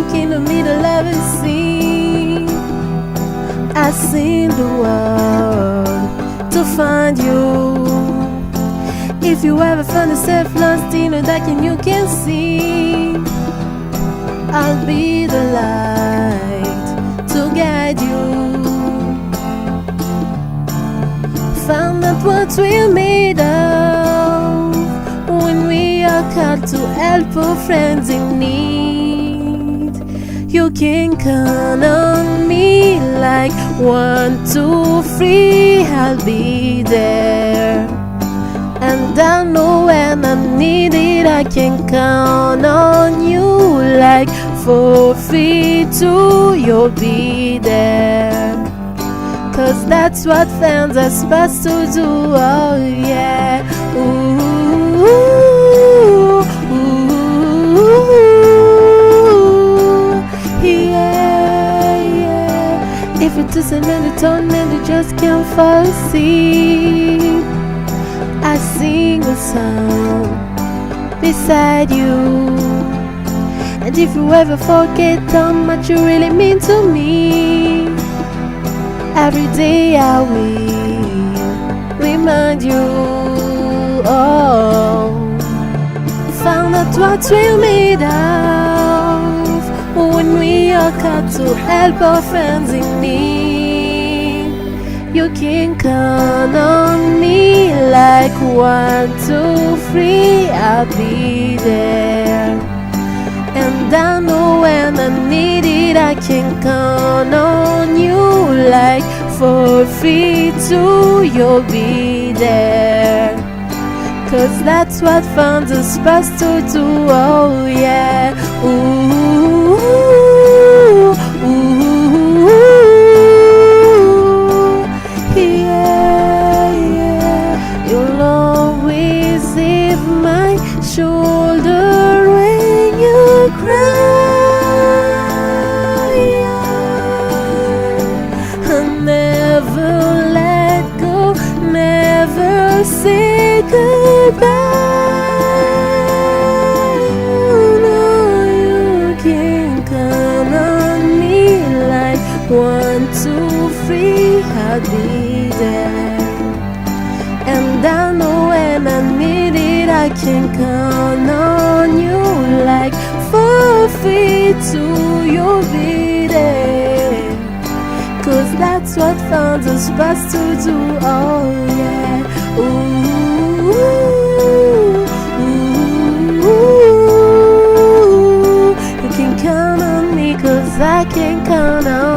drink in the middle of a sea. I seen the world to find you. If you ever find yourself lost in the dark and you can see, I'll be the light to guide you. Found out what we're made of when we are called to help our friends in need. You can count on me like 1, 2, 3, I'll be there. And I know when I need it, I can count on you like 4, 3, 2, you'll be there. 'Cause that's what fans are supposed to do, oh yeah. Ooh, ooh, yeah, yeah. If you twist and the tone and you just can't fall asleep, I sing a song beside you. And if you ever forget how much you really mean to me, every day I will remind you. Oh, found out what we're made of when we are called to help our friends in need. You can count on me like 1, 2, 3, I'll be there. And I know when I need it, I can count on you like 4, 3, 2, you'll be there. 'Cause that's what fans are supposed to do, oh yeah. Ooh, ooh, yeah, yeah. You'll always leave my shoulder when you cry. I'll never let go, never say goodbye. No, you can count on me like 1, 2, 3, I'll be there. And I know when I need it, I can count on you like 4, 3, 2, you'll be there. 'Cause that's what fans are supposed to do, oh yeah. Ooh, ooh, ooh. You can count on me 'cause I can count on